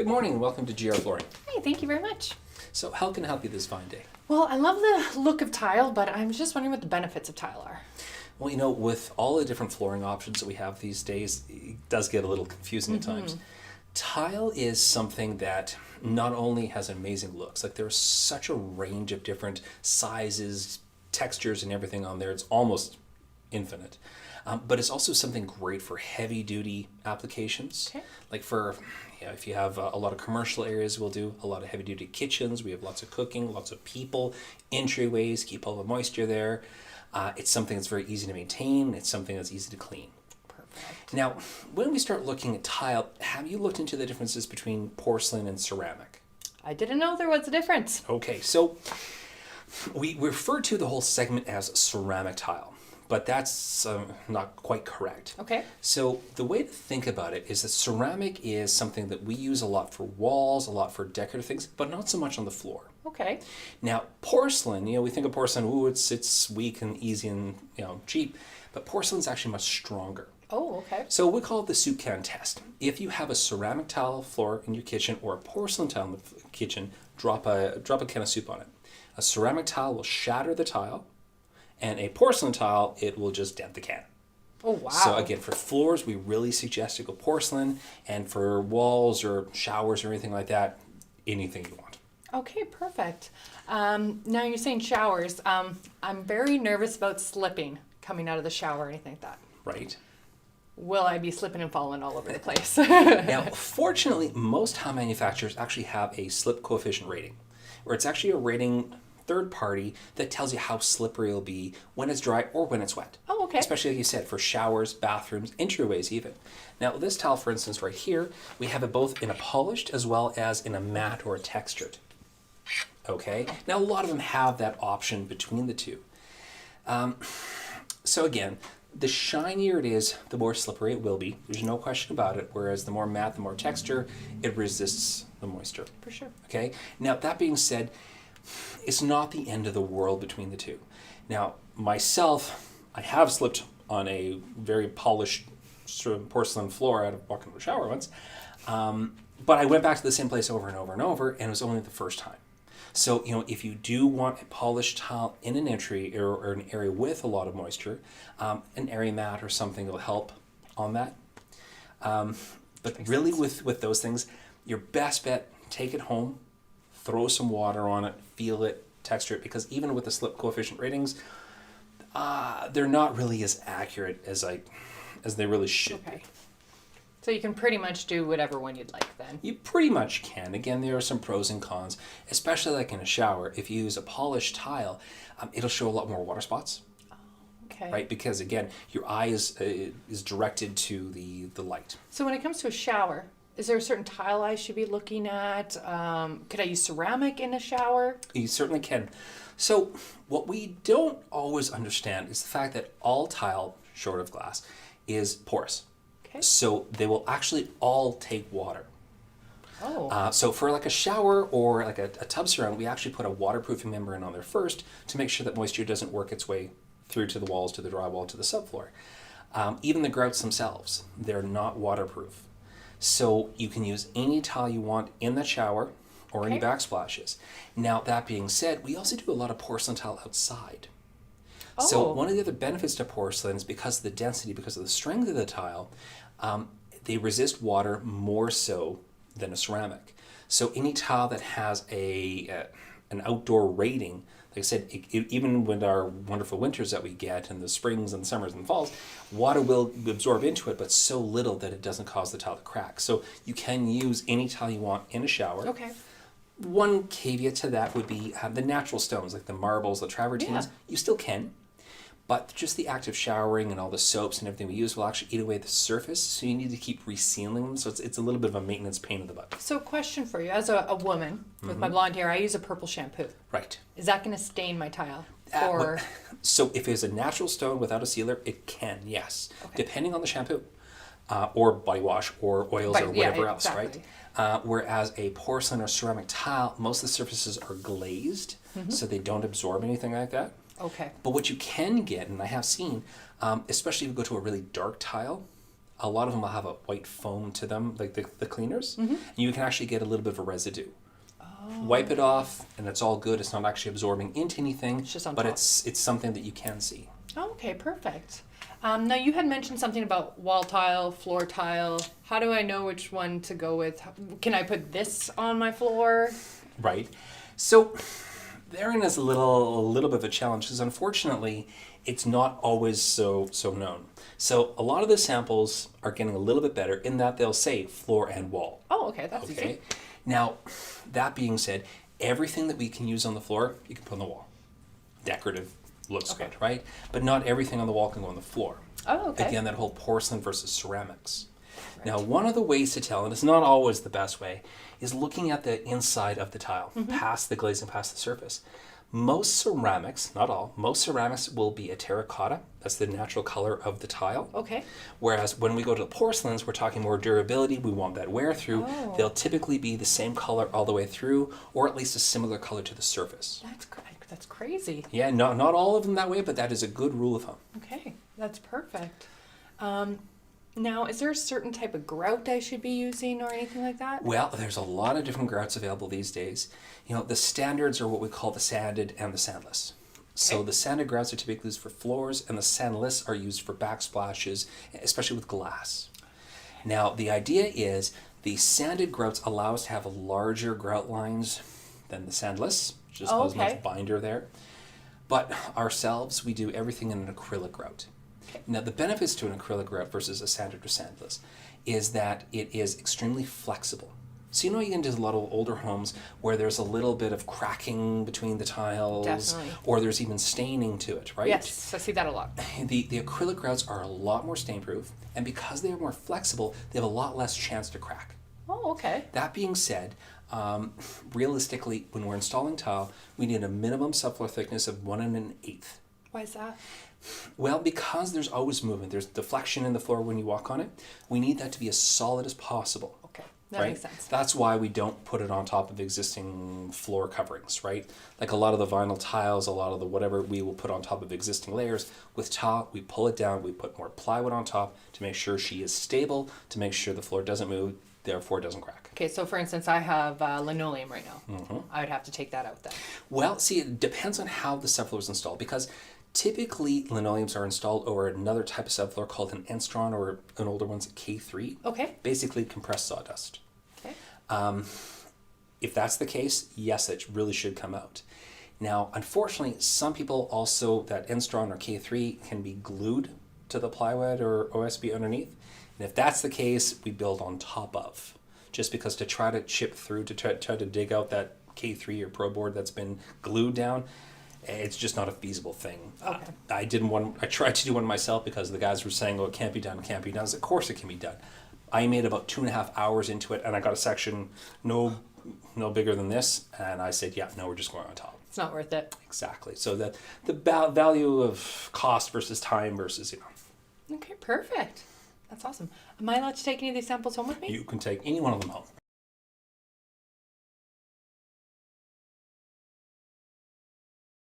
morning and welcome to GR Flooring. Hey, thank you very much. So how can I help you this fine day? Well, I love the look of tile, but I'm just wondering what the benefits of tile are. Well, with all the different flooring options that we have these days, it does get a little confusing at times. Tile is something that not only has amazing looks, like there's such a range of different sizes, textures, and everything on there. It's almost infinite. But it's also something great for heavy-duty applications. Okay. Like for, if you have a lot of commercial areas, we'll do a lot of heavy-duty kitchens. We have lots of cooking, lots of people, entryways, keep all the moisture there. It's something that's very easy to maintain. It's something that's easy to clean. Perfect. Now, when we start looking at tile, have you looked into the differences between porcelain and ceramic? I didn't know there was a difference. Okay, so we refer to the whole segment as ceramic tile, but that's not quite correct. Okay. So the way to think about it is that ceramic is something that we use a lot for walls, a lot for decorative things, but not so much on the floor. Okay. Now, porcelain, we think of porcelain, ooh, it's weak and easy and cheap, but porcelain's actually much stronger. Oh, okay. So we call it the soup can test. If you have a ceramic tile floor in your kitchen or a porcelain tile in the kitchen, drop a can of soup on it. A ceramic tile will shatter the tile, and a porcelain tile, it will just dent the can. Oh, wow. So again, for floors, we really suggest to go porcelain, and for walls or showers or anything like that, anything you want. Okay, perfect. Now you're saying showers. I'm very nervous about slipping coming out of the shower or anything like that. Right. Will I be slipping and falling all over the place? Now, fortunately, most tile manufacturers actually have a slip coefficient rating, where it's actually a rating third party that tells you how slippery it'll be when it's dry or when it's wet. Oh, okay. Especially, like you said, for showers, bathrooms, entryways even. Now, this tile, for instance, right here, we have it both in a polished as well as in a matte or a textured. Okay? Now, a lot of them have that option between the two. So again, the shinier it is, the more slippery it will be. There's no question about it. Whereas the more matte, the more texture, it resists the moisture. For sure. Okay? Now, that being said, it's not the end of the world between the two. Now, myself, I have slipped on a very polished sort of porcelain floor out of walking to the shower once. But I went back to the same place over and over and over, and it was only the first time. So, if you do want a polished tile in an entry or an area with a lot of moisture, an area mat or something will help on that. But really with those things, your best bet, take it home, throw some water on it, feel it, texture it, because even with the slip coefficient ratings, they're not really as accurate as they really should be. So you can pretty much do whatever one you'd like then. You pretty much can. Again, there are some pros and cons, especially like in a shower. If you use a polished tile, it'll show a lot more water spots. Okay. Right? Because again, your eye is directed to the light. So when it comes to a shower, is there a certain tile I should be looking at? Could I use ceramic in a shower? You certainly can. So what we don't always understand is the fact that all tile, short of glass, is porous. Okay. So they will actually all take water. Oh. So for like a shower or like a tub surround, we actually put a waterproofing membrane on there first to make sure that moisture doesn't work its way through to the walls, to the drywall, to the subfloor. Even the grouts themselves, they're not waterproof. So you can use any tile you want in the shower or any backsplashes. Now, that being said, we also do a lot of porcelain tile outside. So one of the other benefits to porcelain is because of the density, because of the strength of the tile, they resist water more so than a ceramic. So any tile that has an outdoor rating, like I said, even with our wonderful winters that we get and the springs and summers and falls, water will absorb into it, but so little that it doesn't cause the tile to crack. So you can use any tile you want in a shower. Okay. One caveat to that would be the natural stones, like the marbles, the travertines. Yeah. You still can. But just the act of showering and all the soaps and everything we use will actually eat away the surface, so you need to keep resealing them. So it's a little bit of a maintenance pain in the butt. So question for you. As a woman with my blonde hair, I use a purple shampoo. Right. Is that going to stain my tile? So if it's a natural stone without a sealer, it can, yes. Okay. Depending on the shampoo or body wash or oils or whatever else, exactly. right? Whereas a porcelain or ceramic tile, most of the surfaces are glazed, so they don't absorb anything like that. Okay. But what you can get, and I have seen, especially if you go to a really dark tile, a lot of them will have a white foam to them, like the cleaners, and you can actually get a little bit of a residue. Wipe it off, and it's all good. It's not actually absorbing into anything, It's just on but top. it's something that you can see. Oh, okay, perfect. Now you had mentioned something about wall tile, floor tile. How do I know which one to go with? Can I put this on my floor? Right. So therein is a little bit of a challenge because unfortunately it's not always so known. So a lot of the samples are getting a little bit better in that they'll say floor and wall. Oh, okay, that's Okay. easy. Now, that being said, everything that we can use on the floor, you can put on the wall. Decorative looks Okay. good, right? But not everything on the wall can go on the floor. Oh, okay. Again, that whole porcelain versus ceramics. Right. Now, one of the ways to tell, and it's not always the best way, is looking at the inside of the tile, past the glazing, past the surface. Most ceramics, not all, most ceramics will be a terracotta. That's the natural color of the tile. Okay. Whereas when we go to the porcelains, we're talking more durability. We want that wear through. Oh. They'll typically be the same color all the way through, or at least a similar color to the surface. That's crazy. Yeah, not all of them that way, but that is a good rule of thumb. Okay, that's perfect. Now, is there a certain type of grout I should be using or anything like that? Well, there's a lot of different grouts available these days. You know, the standards are what we call the sanded and the sandless. So Okay. the sanded grouts are typically used for floors, and the sandless are used for backsplashes, especially with glass. Now, the idea is the sanded grouts allow us to have larger grout lines than the sandless, just Oh, not as okay. much binder there. But ourselves, we do everything in an acrylic grout. Now, the benefits to an acrylic grout versus a sanded or sandless is that it is extremely flexible. So you know you can do a lot of older homes where there's a little bit of cracking between the tiles, Definitely. or there's even staining to it, right? Yes, I see that a lot. The acrylic grouts are a lot more stain-proof, and because they are more flexible, they have a lot less chance to crack. Oh, okay. That being said, realistically, when we're installing tile, we need a minimum subfloor thickness of 1 1/8. Why is that? Well, because there's always movement, there's deflection in the floor when you walk on it, we need that to be as solid as possible. Okay, that Right? makes sense. That's why we don't put it on top of existing floor coverings, right? Like a lot of the vinyl tiles, a lot of the whatever we will put on top of existing layers. With tile, we pull it down, we put more plywood on top to make sure she is stable, to make sure the floor doesn't move, therefore it doesn't crack. Okay, so for instance, I have linoleum right now. Mm-hmm. I would have to take that out then. Well, see, it depends on how the subfloor is installed because typically linoleums are installed over another type of subfloor called an Enstron, or an older one's a K3. Okay. Basically compressed sawdust. Okay. If that's the case, yes, it really should come out. Now, unfortunately, some people also, that Enstron or K3 can be glued to the plywood or OSB underneath. And if that's the case, we build on top of. Just because to try to chip through, to try to dig out that K3 or Pro board that's been glued down, it's just not a feasible thing. Okay. I tried to do one myself because the guys were saying, oh, it can't be done, it can't be done. I said, of course it can be done. I made about 2.5 hours into it, and I got a section no bigger than this, and I said, yeah, no, we're just going on top. It's not worth it. Exactly. So that the value of cost versus time versus, Okay, perfect. That's awesome. Am I allowed to take any of these samples home with me? you can take any one of them home.